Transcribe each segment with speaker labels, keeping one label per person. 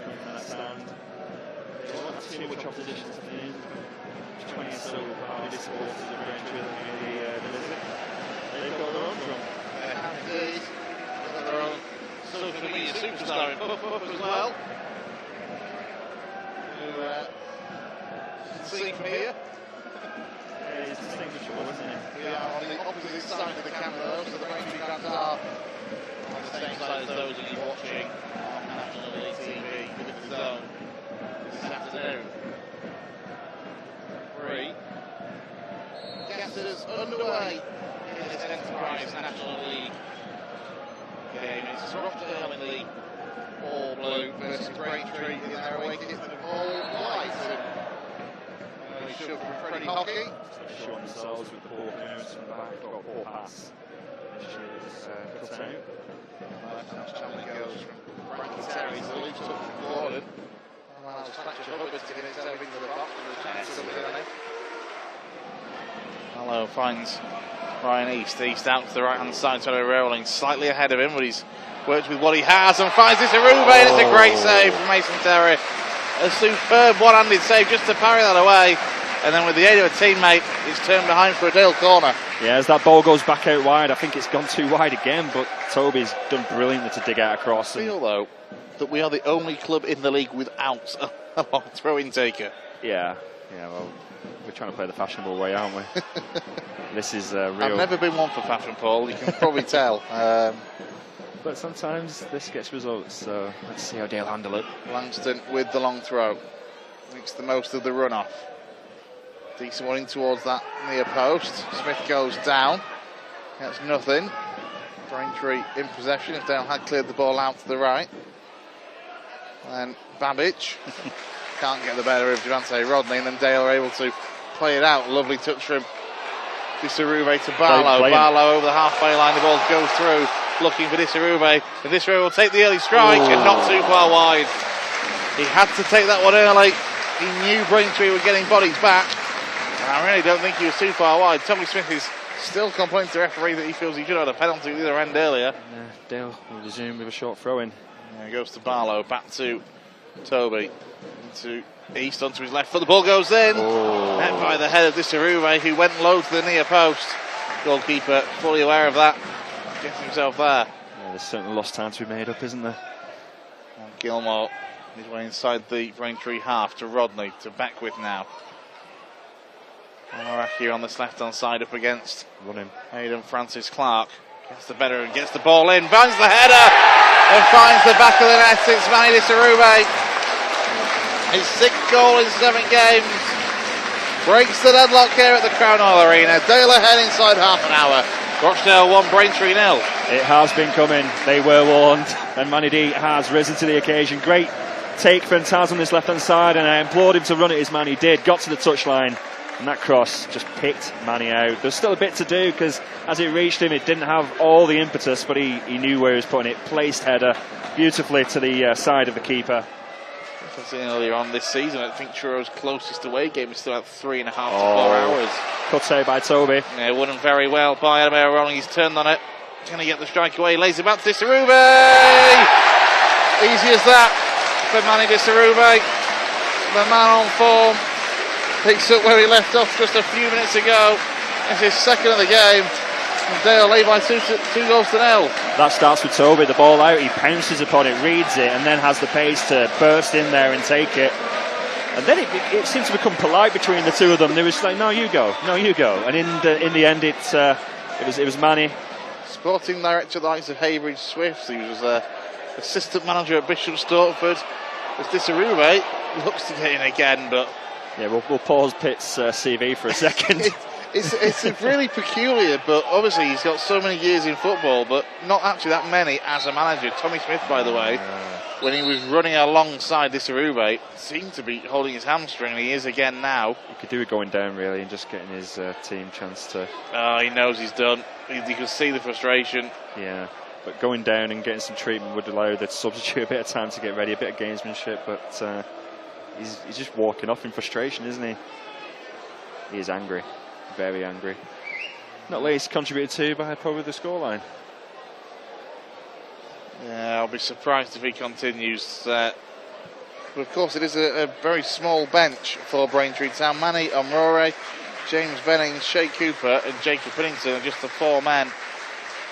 Speaker 1: coming from that stand. They won't have too much opposition to them. 20 or so party supporters of Braintree that made the visit. They've got their own drum.
Speaker 2: They have indeed. They've got their own social media superstar in Puff as well. Who see from here.
Speaker 1: Yeah, he's distinguishable, isn't he?
Speaker 2: We are on the opposite side of the camera though, so the Braintree fans are on the same side as those of you watching on National League TV with the DAZN this afternoon. Gets us underway in this Enterprise National League game. It's Rochdale in the all blue versus Braintree in their away kit that are all white. They shove from Freddie Hockey.
Speaker 1: Showing themselves with the poor clearance from the back, or poor pass. Cut out.
Speaker 2: Left-hand challenge goes from Frankie Terry, so loose up from Gordon. Allows Thatcher Hubbard to get himself into the box with a chance to win it. Mallow finds Ryan East. East out to the right-hand side, Tony Rowling slightly ahead of him, but he's worked with what he has and finds this Arube, and it's a great save from Mason Terry. A superb one-handed save just to parry that away, and then with the aid of a teammate, it's turned behind for a Dale corner.
Speaker 3: Yeah, as that ball goes back out wide, I think it's gone too wide again, but Toby's done brilliantly to dig out across.
Speaker 2: I feel, though, that we are the only club in the league without a long throw-in taker.
Speaker 3: Yeah, well, we're trying to play the fashionable way, aren't we? This is real.
Speaker 2: I've never been one for fashion, Paul, you can probably tell.
Speaker 3: But sometimes this gets results, so let's see how Dale handle it.
Speaker 2: Langston with the long throw. Makes the most of the runoff. Decent one in towards that near post. Smith goes down. That's nothing. Braintree in possession if Dale had cleared the ball out to the right. And Babbage can't get the better of Javante Rodney, and then Dale are able to play it out. Lovely touch from Disarube to Barlow. Barlow over the halfway line, the ball goes through, looking for Disarube, and Disarube will take the early strike and not too far wide. He had to take that one early. He knew Braintree were getting bodies back, and I really don't think he was too far wide. Tommy Smith is still complaining to the referee that he feels he should have had a penalty at the other end earlier.
Speaker 3: Dale will resume with a short throw in.
Speaker 2: There he goes to Barlow, back to Toby, into East onto his left foot. The ball goes in, met by the head of Disarube, who went low to the near post. Goalkeeper fully aware of that, gets himself there.
Speaker 3: Yeah, there's certainly lost time to be made up, isn't there?
Speaker 2: And Gilmore his way inside the Braintree half to Rodney, to Beckwith now. Amaraki on this left-hand side up against Aidan Francis Clark. Gets the better and gets the ball in, bangs the header and finds the back of the net. It's Manny Disarube. His 6th goal in 7 games. Breaks the deadlock here at the Crown Oil Arena. Dale ahead inside half an hour. Rochdale 1, Braintree 0.
Speaker 3: It has been coming. They were warned, and Manny D has risen to the occasion. Great take from Taz on this left-hand side, and I implored him to run it as Manny did. Got to the touchline, and that cross just picked Manny out. There's still a bit to do, because as it reached him, it didn't have all the impetus, but he knew where he was putting it. Placed header beautifully to the side of the keeper.
Speaker 2: I've seen earlier on this season, I think Truro closest away game is still at 3.5 to 4 hours.
Speaker 3: Cut out by Toby.
Speaker 2: Yeah, it wouldn't very well by Adamir Rowling. He's turned on it. Going to get the strike away. Lays it back to Disarube. Easy as that for Manny Disarube. The man on form. Picks up where he left off just a few minutes ago. It's his 2nd of the game. And Dale lead by 2 goals to 0.
Speaker 3: That starts with Toby. The ball out. He pounces upon it, reads it, and then has the pace to burst in there and take it. And then it seemed to become polite between the two of them. They was like, no, you go. And in the end, it was Manny.
Speaker 2: Sporting director the likes of Haybridge Swifts. He was assistant manager at Bishop Stortford. As Disarube looks to get in again, but
Speaker 3: yeah, we'll pause Pitt's CV for a second.
Speaker 2: It's really peculiar, but obviously he's got so many years in football, but not actually that many as a manager. Tommy Smith, by the way, when he was running alongside Disarube, seemed to be holding his hamstring, and he is again now.
Speaker 3: He could do it going down, really, and just getting his team chance to...
Speaker 2: He knows he's done. You can see the frustration.
Speaker 3: Yeah, but going down and getting some treatment would allow the substitute a bit of time to get ready, a bit of gamesmanship, but he's just walking off in frustration, isn't he? He is angry. Very angry. Not least contributed to by probably the scoreline.
Speaker 2: Yeah, I'll be surprised if he continues. But of course, it is a very small bench for Braintree Town. Manny Omrore, James Bennings, Shay Cooper, and Jacob Pennington are just the 4 men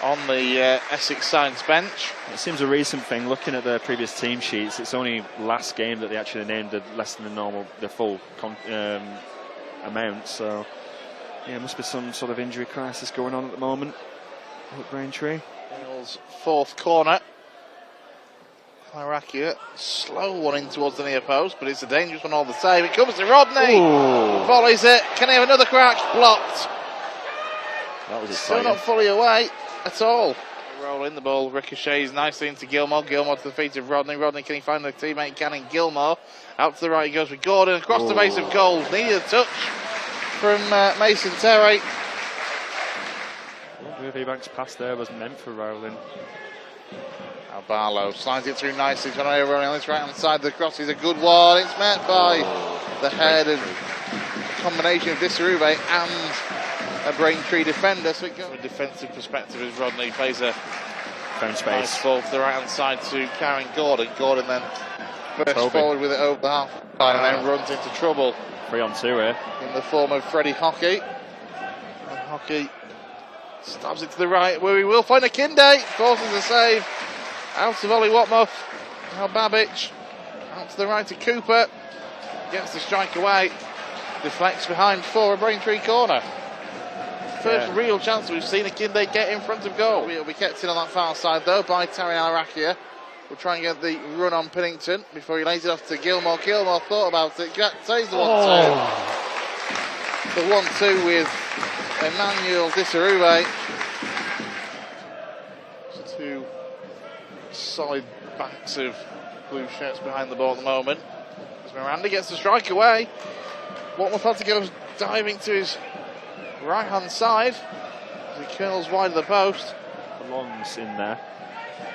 Speaker 2: on the Essex side's bench.
Speaker 3: It seems a recent thing. Looking at the previous team sheets, it's only last game that they actually named less than the full amount. So, yeah, must be some sort of injury crisis going on at the moment at Braintree.
Speaker 2: Wales' 4th corner. Irakia, slow one in towards the near post, but it's a dangerous one all the same. It comes to Rodney.
Speaker 3: Ooh.
Speaker 2: Volleys it. Can he have another crack? Blocked.
Speaker 3: That was
Speaker 2: Still
Speaker 3: exciting.
Speaker 2: not fully away at all. Rolling the ball, ricochets nicely into Gilmore. Gilmore to the feet of Rodney. Rodney, can he find a teammate? Canning Gilmore. Out to the right he goes with Gordon. Across the base of goal. Needed a touch from Mason Terry.
Speaker 3: Well, Bank's pass there was meant for Rowling.
Speaker 2: Now Barlow slides it through nicely. John O'Reilly running on this right hand side. The cross is a good one. It's met by the head of a combination of Disarube and a Braintree defender. So it goes from a defensive perspective as Rodney plays a
Speaker 3: Found space.
Speaker 2: nice ball to the right hand side to Karen Gordon. Gordon then bursts forward with it over the half line and then runs into trouble
Speaker 3: 3-on-2 here.
Speaker 2: in the form of Freddie Hockey. And Hockey stabs it to the right where we will find a Kinde. Forces a save. Out of Ollie Watmuff. Now Babbage. Out to the right to Cooper. Gets the strike away. Deflects behind for a Braintree corner. First real chance we've seen a Kinde get in front of goal. It'll be kept in on that far side though by Taryn Alarakia. We'll try and get the run on Pennington before he lays it off to Gilmore. Gilmore thought about it. Takes the 1-2. The 1-2 with Emmanuel Disarube. Two solid backs of blue shirts behind the ball at the moment. As Miranda gets the strike away. Watmuff had to go diving to his right hand side as he curls wide of the post.
Speaker 3: Belongs in there.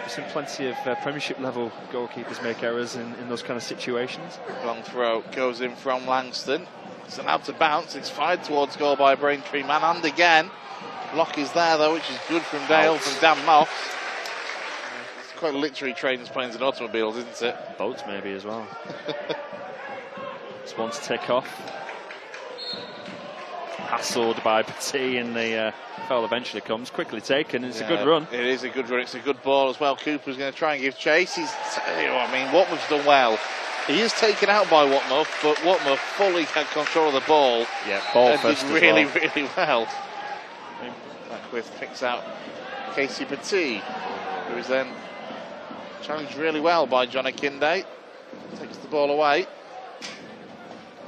Speaker 3: We've seen plenty of Premiership level goalkeepers make errors in those kind of situations.
Speaker 2: Long throw goes in from Langston. It's allowed to bounce. It's fired towards goal by a Braintree man. And again, block is there though, which is good from Dale, from Dan Moss. It's quite literally trains, planes and automobiles, isn't it?
Speaker 3: Boats maybe as well. It's one to take off. Hassled by Petit, and the foul eventually comes. Quickly taken. It's a good run.
Speaker 2: It is a good run. It's a good ball as well. Cooper's going to try and give chase. Watmuff's done well. He is taken out by Watmuff, but Watmuff fully had control of the ball.
Speaker 3: Yeah, ball
Speaker 2: and
Speaker 3: first
Speaker 2: did
Speaker 3: as
Speaker 2: really,
Speaker 3: well.
Speaker 2: really well. Beckwith picks out Casey Petit, who is then challenged really well by John Akinde. Takes the ball away.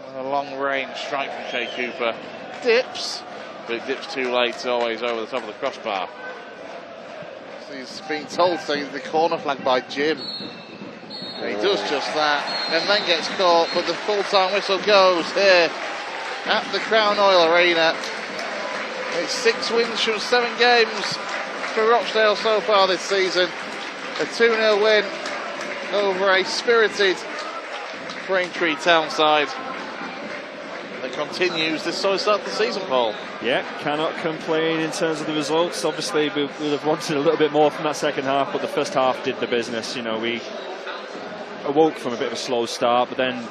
Speaker 2: And a long range strike from Shay Cooper. Dips, but it dips too late, always over the top of the crossbar. So he's being told to take the corner flag by Jim. And he does just that, and then gets caught, but the full-time whistle goes here at the Crown Oil Arena. It's 6 wins from 7 games for Rochdale so far this season. A 2-0 win over a spirited Braintree Town side. That continues this sort of start to the season, Paul.
Speaker 3: Yeah, cannot complain in terms of the results. Obviously, we would have wanted a little bit more from that second half, but the first half did the business. You know, we awoke from a bit of a slow start, but then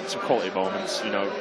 Speaker 3: some quality moments. You know,